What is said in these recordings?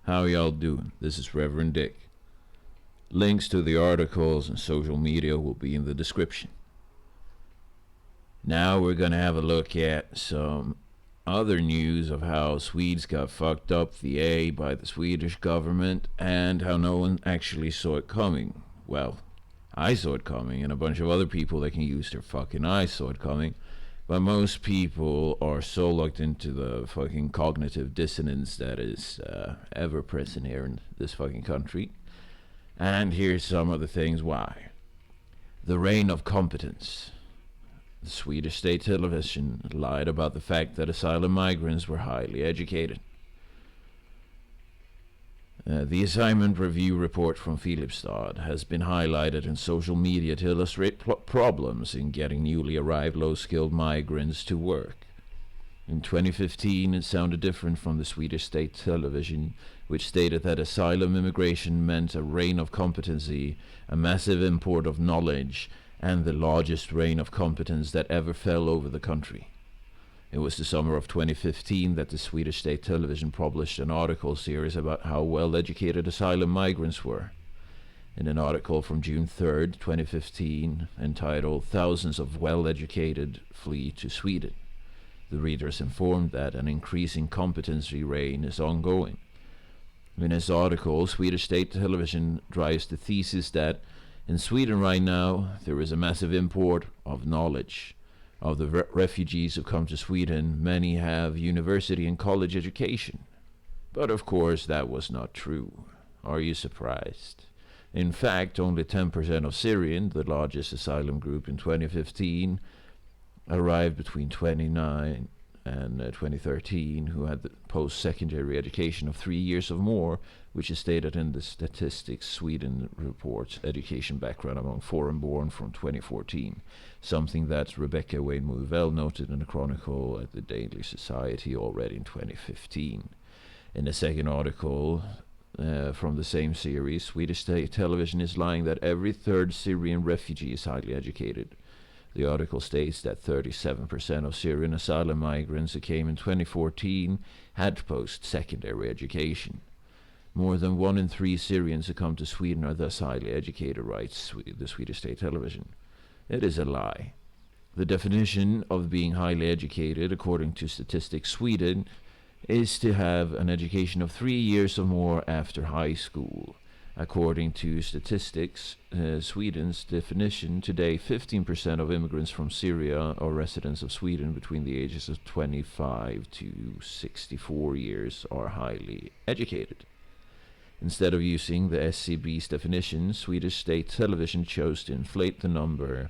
How y'all doing? This is Reverend Dick. Links to the articles and social media will be in the description. Now we're gonna have a look at some other news of how Swedes got fucked up the A by the Swedish government and how no one actually saw it coming. Well, I saw it coming, and a bunch of other people that can use their fucking eyes saw it coming. But most people are so locked into the fucking cognitive dissonance that is ever present here in this fucking country. And here's some of the things why. The reign of competence. The Swedish state television lied about the fact that asylum migrants were highly educated. The assignment review report from Filipstad has been highlighted in social media to illustrate problems in getting newly arrived low-skilled migrants to work. In 2015, it sounded different from the Swedish state television, which stated that asylum immigration meant a reign of competency, a massive import of knowledge, and the largest reign of competence that ever fell over the country. It was the summer of 2015 that the Swedish state television published an article series about how well-educated asylum migrants were. In an article from June 3rd, 2015, entitled "Thousands of Well-Educated Flee to Sweden," the readers informed that an increasing competency reign is ongoing. In his article, Swedish state television drives the thesis that in Sweden right now, there is a massive import of knowledge. Of the refugees who come to Sweden, many have university and college education. But of course, that was not true. Are you surprised? In fact, only 10% of Syrians, the largest asylum group in 2015, arrived between 29 and 2013 who had the post-secondary education of 3 years or more, which is stated in the Statistics Sweden report's education background among foreign-born from 2014, something that Rebecca Wayne-Movell noted in a chronicle at the Daily Society already in 2015. In the second article from the same series, Swedish state television is lying that every third Syrian refugee is highly educated. The article states that 37% of Syrian asylum migrants who came in 2014 had post-secondary education. More than 1 in 3 Syrians who come to Sweden are thus highly educated, writes the Swedish state television. It is a lie. The definition of being highly educated, according to Statistics Sweden, is to have an education of 3 years or more after high school. According to Statistics Sweden's definition, today 15% of immigrants from Syria are residents of Sweden between the ages of 25 to 64 years are highly educated. Instead of using the SCB's definition, Swedish state television chose to inflate the number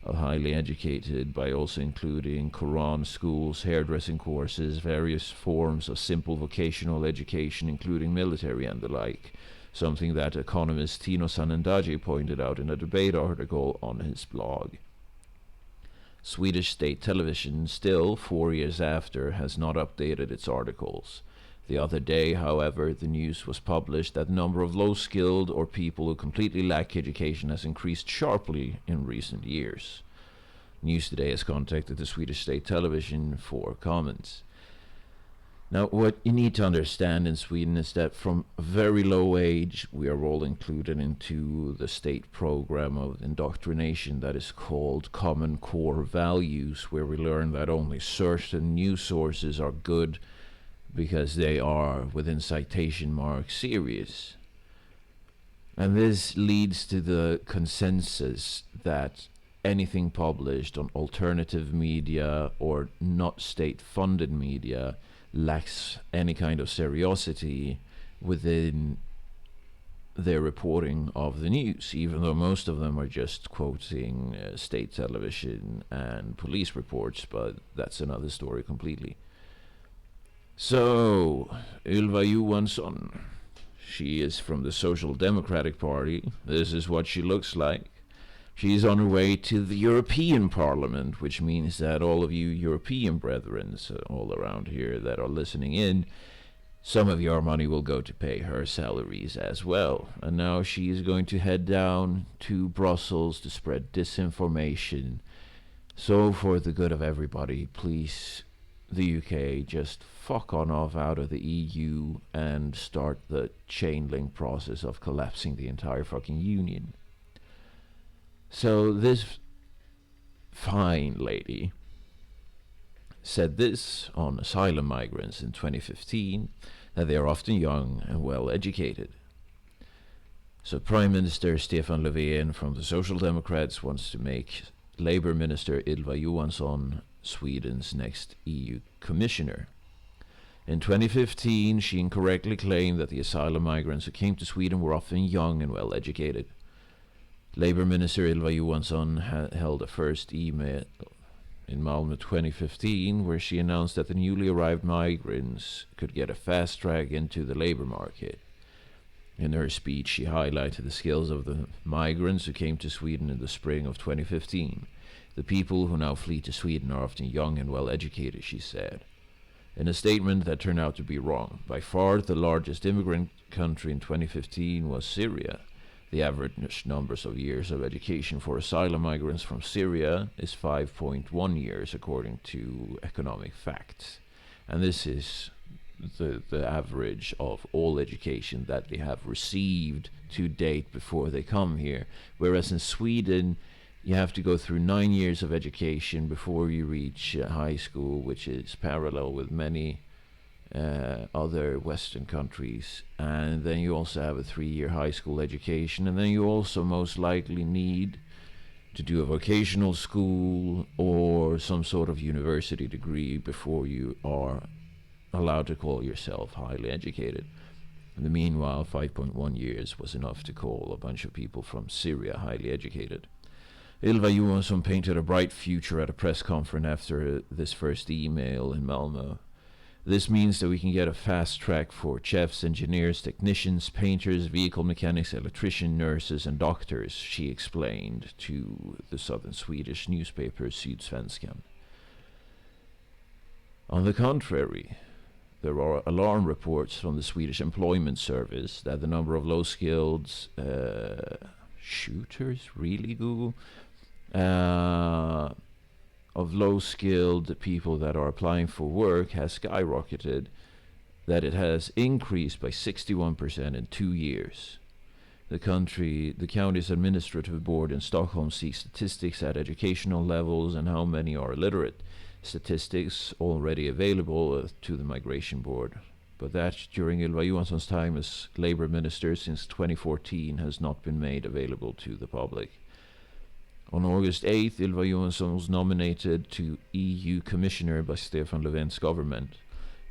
of highly educated by also including Quran schools, hairdressing courses, various forms of simple vocational education including military and the like, something that economist Tino Sanandaji pointed out in a debate article on his blog. Swedish state television, still 4 years after, has not updated its articles. The other day, however, the news was published that the number of low-skilled or people who completely lack education has increased sharply in recent years. News Today has contacted the Swedish state television for comments. Now, what you need to understand in Sweden is that from a very low age, we are all included into the state program of indoctrination that is called Common Core Values, where we learn that only certain news sources are good because they are, within citation marks, serious. And this leads to the consensus that anything published on alternative media or not state-funded media lacks any kind of seriosity within their reporting of the news, even though most of them are just quoting state television and police reports, but that's another story completely. So, Ylva Johansson, she is from the Social Democratic Party. This is what she looks like. She's on her way to the European Parliament, which means that all of you European brethren all around here that are listening in, some of your money will go to pay her salaries as well. And now she is going to head down to Brussels to spread disinformation. So for the good of everybody, please the UK just fuck on off out of the EU and start the chain link process of collapsing the entire fucking union. So this fine lady said this on asylum migrants in 2015, that they are often young and well educated. So Prime Minister Stefan Löfven from the Social Democrats wants to make Labour Minister Ylva Johansson Sweden's next EU Commissioner. In 2015, she incorrectly claimed that the asylum migrants who came to Sweden were often young and well educated. Labour Minister Ylva Johansson held a first email in Malmö 2015 where she announced that the newly arrived migrants could get a fast track into the labour market. In her speech, she highlighted the skills of the migrants who came to Sweden in the spring of 2015. The people who now flee to Sweden are often young and well educated, she said. In a statement that turned out to be wrong, by far the largest immigrant country in 2015 was Syria. The average numbers of years of education for asylum migrants from Syria is 5.1 years, according to Economic Facts. And this is the average of all education that they have received to date before they come here. Whereas in Sweden, you have to go through 9 years of education before you reach high school, which is parallel with many other Western countries. And then you also have a 3-year high school education, and then you also most likely need to do a vocational school or some sort of university degree before you are allowed to call yourself highly educated. In the meanwhile, 5.1 years was enough to call a bunch of people from Syria highly educated. Ylva Johansson painted a bright future at a press conference after this first email in Malmö. This means that we can get a fast track for chefs, engineers, technicians, painters, vehicle mechanics, electricians, nurses, and doctors, she explained to the southern Swedish newspaper Sydsvenskan. On the contrary, there are alarm reports from the Swedish Employment Service that the number of low-skilled shooters, really, Google? Of low-skilled people that are applying for work has skyrocketed, that it has increased by 61% in 2 years. The county's administrative board in Stockholm seeks statistics at educational levels and how many are illiterate. Statistics already available to the migration board, but that during Ylva Johansson's time as Labour Minister since 2014 has not been made available to the public. On August 8th, Ylva Johansson was nominated to EU Commissioner by Stefan Löfven's government.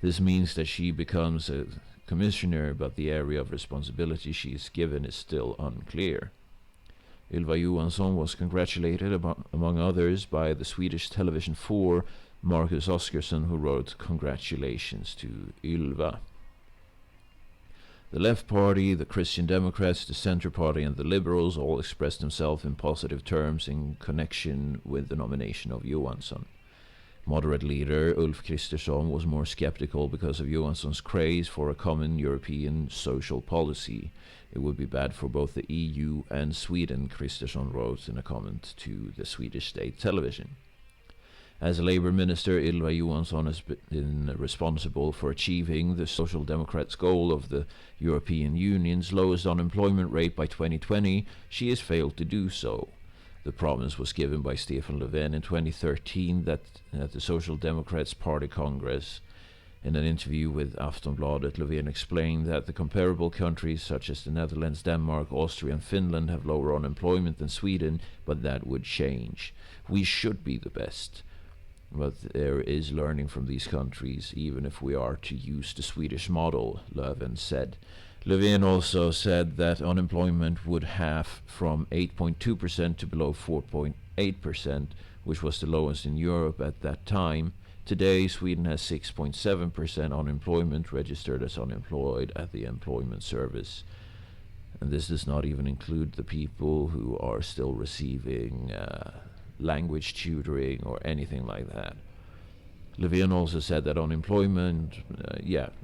This means that she becomes a commissioner, but the area of responsibility she is given is still unclear. Ylva Johansson was congratulated, among others, by the Swedish Television 4, Marcus Oskarsson, who wrote congratulations to Ylva. The Left Party, the Christian Democrats, the Centre Party, and the Liberals all expressed themselves in positive terms in connection with the nomination of Johansson. Moderate leader Ulf Kristersson was more skeptical because of Johansson's craze for a common European social policy. It would be bad for both the EU and Sweden, Kristersson wrote in a comment to the Swedish state television. As a Labour Minister, Ylva Johansson has been responsible for achieving the Social Democrats' goal of the European Union's lowest unemployment rate by 2020. She has failed to do so. The promise was given by Stefan Löfven in 2013 that at the Social Democrats' Party Congress. In an interview with Aftonbladet, Löfven explained that the comparable countries such as the Netherlands, Denmark, Austria and Finland have lower unemployment than Sweden, but that would change. We should be the best. But there is learning from these countries, even if we are to use the Swedish model, Löfven said. Löfven also said that unemployment would halve from 8.2% to below 4.8%, which was the lowest in Europe at that time. Today, Sweden has 6.7% unemployment registered as unemployed at the Employment Service. And this does not even include the people who are still receiving language tutoring or anything like that. Levin also said that unemployment,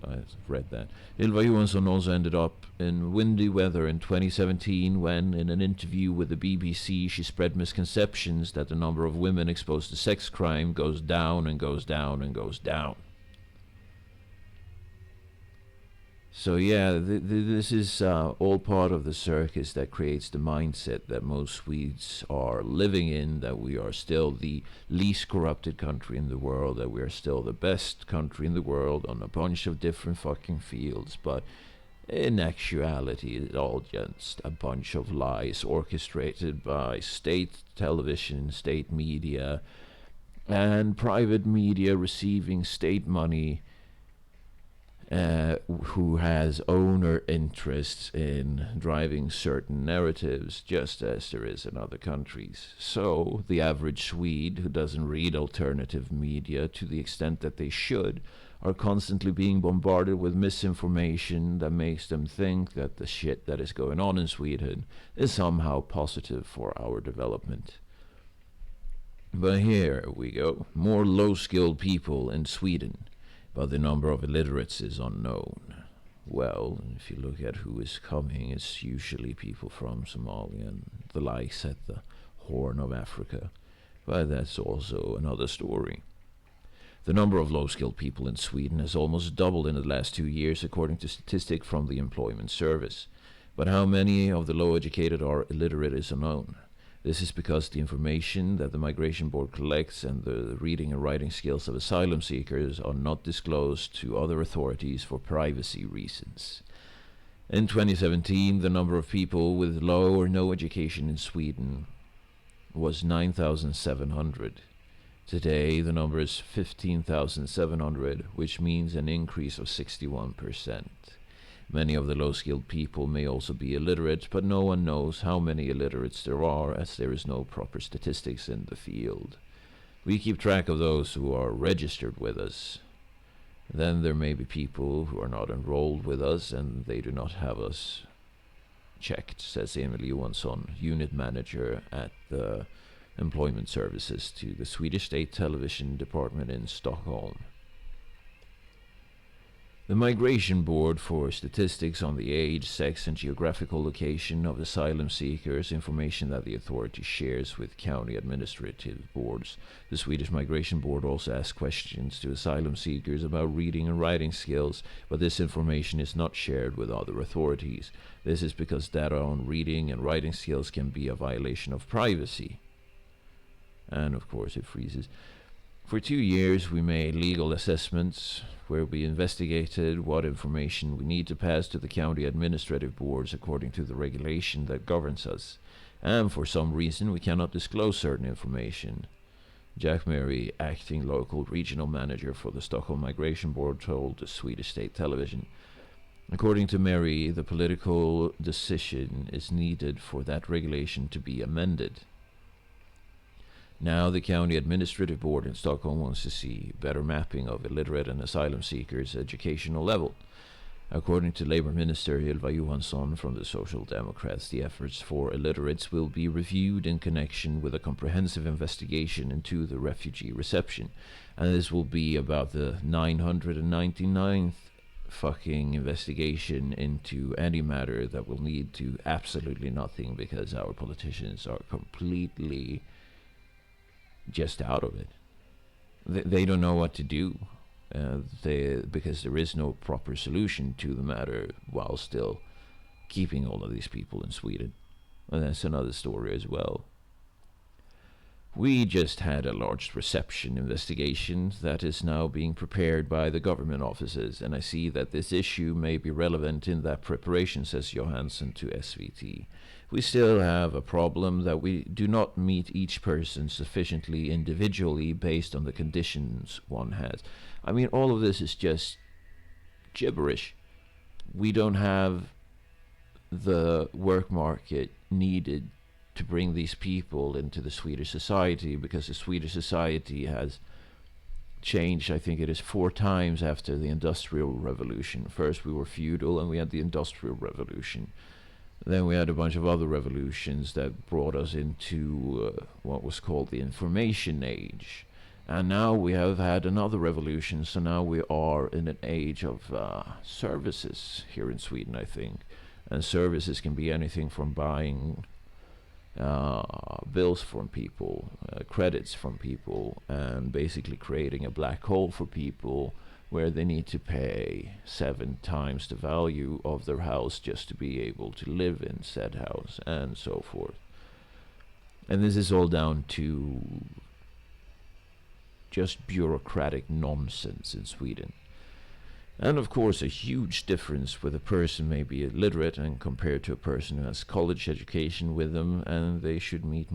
I've read that. Ylva Johansson also ended up in windy weather in 2017 when, in an interview with the BBC, she spread misconceptions that the number of women exposed to sex crime goes down and goes down and goes down. So this is all part of the circus that creates the mindset that most Swedes are living in, that we are still the least corrupted country in the world, that we are still the best country in the world on a bunch of different fucking fields, but in actuality it's all just a bunch of lies orchestrated by state television, state media, and private media receiving state money, who has owner interests in driving certain narratives, just as there is in other countries. So the average Swede who doesn't read alternative media to the extent that they should are constantly being bombarded with misinformation that makes them think that the shit that is going on in Sweden is somehow positive for our development. But here we go. More low-skilled people in Sweden, but the number of illiterates is unknown. Well, if you look at who is coming, it's usually people from Somalia and the likes at the Horn of Africa. But that's also another story. The number of low-skilled people in Sweden has almost doubled in the last 2 years, according to statistics from the Employment Service. But how many of the low-educated are illiterate is unknown. This is because the information that the Migration Board collects and the reading and writing skills of asylum seekers are not disclosed to other authorities for privacy reasons. In 2017, the number of people with low or no education in Sweden was 9,700. Today, the number is 15,700, which means an increase of 61%. Many of the low-skilled people may also be illiterate, but no one knows how many illiterates there are, as there is no proper statistics in the field. We keep track of those who are registered with us. Then there may be people who are not enrolled with us, and they do not have us checked, says Emil Johansson, unit manager at the Employment Services to the Swedish State Television Department in Stockholm. The Migration Board for statistics on the age, sex, and geographical location of asylum seekers, information that the authority shares with county administrative boards. The Swedish Migration Board also asks questions to asylum seekers about reading and writing skills, but this information is not shared with other authorities. This is because data on reading and writing skills can be a violation of privacy. And of course it freezes. For 2 years we made legal assessments where we investigated what information we need to pass to the county administrative boards according to the regulation that governs us. And for some reason we cannot disclose certain information. Jack Mary, acting local regional manager for the Stockholm Migration Board, told the Swedish State Television. According to Mary, the political decision is needed for that regulation to be amended. Now the County Administrative Board in Stockholm wants to see better mapping of illiterate and asylum seekers' educational level. According to Labour Minister Ylva Johansson from the Social Democrats, the efforts for illiterates will be reviewed in connection with a comprehensive investigation into the refugee reception. And this will be about the 999th fucking investigation into any matter that will lead to absolutely nothing because our politicians are completely just out of it. They don't know what to do because there is no proper solution to the matter while still keeping all of these people in Sweden. And that's another story as well. We just had a large reception investigation that is now being prepared by the government offices, and I see that this issue may be relevant in that preparation, says Johansson to SVT. We still have a problem that we do not meet each person sufficiently individually based on the conditions one has. I mean, all of this is just gibberish. We don't have the work market needed to bring these people into the Swedish society because the Swedish society has changed, I think it is 4 times after the Industrial Revolution. First we were feudal and we had the Industrial Revolution. Then we had a bunch of other revolutions that brought us into what was called the Information Age. And now we have had another revolution, so now we are in an age of services here in Sweden, I think. And services can be anything from buying bills from people, credits from people, and basically creating a black hole for people where they need to pay 7 times the value of their house just to be able to live in said house, and so forth. And this is all down to just bureaucratic nonsense in Sweden. And of course, a huge difference with a person may be illiterate and compared to a person who has college education with them, and they should be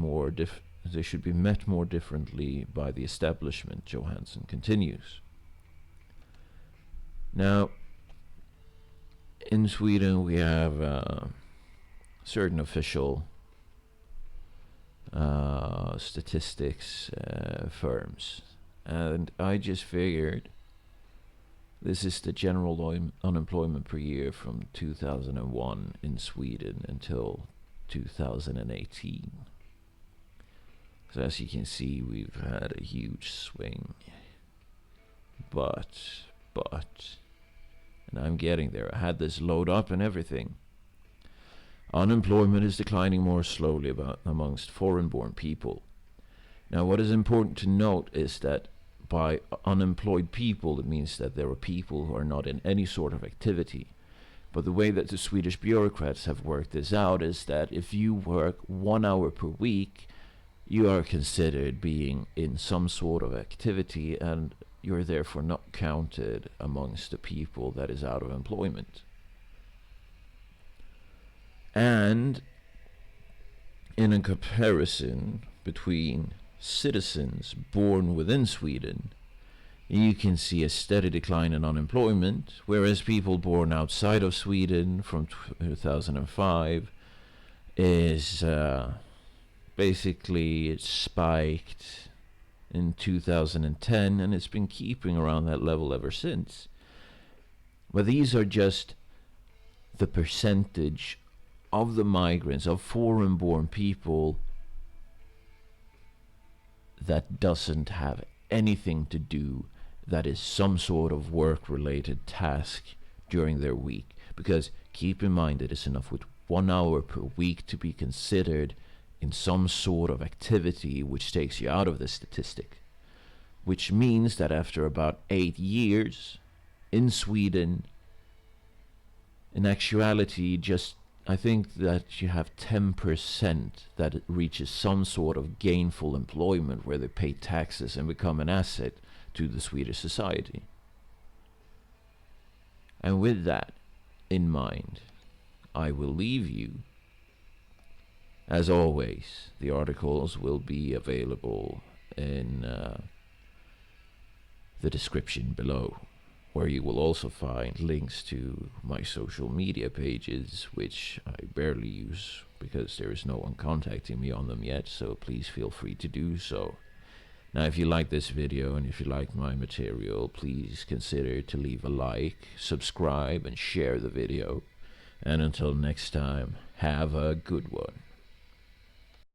met more differently by the establishment, Johansson continues. Now, in Sweden we have certain official statistics firms, and I just figured this is the general unemployment per year from 2001 in Sweden until 2018. So as you can see, we've had a huge swing, but, and I'm getting there. I had this load up and everything. Unemployment is declining more slowly amongst foreign-born people. Now, what is important to note is that by unemployed people, it means that there are people who are not in any sort of activity. But the way that the Swedish bureaucrats have worked this out is that if you work 1 hour per week, you are considered being in some sort of activity, and you're therefore not counted amongst the people that is out of employment. And in a comparison between citizens born within Sweden, you can see a steady decline in unemployment, whereas people born outside of Sweden from 2005 is basically it spiked in 2010, and it's been keeping around that level ever since. But these are just the percentage of the migrants, of foreign-born people, that doesn't have anything to do, that is some sort of work-related task during their week. Because keep in mind, it is enough with 1 hour per week to be considered in some sort of activity which takes you out of the statistic. Which means that after about 8 years in Sweden, in actuality, just I think that you have 10% that it reaches some sort of gainful employment where they pay taxes and become an asset to the Swedish society. And with that in mind, I will leave you. As always, the articles will be available in the description below, where you will also find links to my social media pages, which I barely use because there is no one contacting me on them yet, so please feel free to do so. Now, if you like this video and if you like my material, please consider to leave a like, subscribe, and share the video. And until next time, have a good one.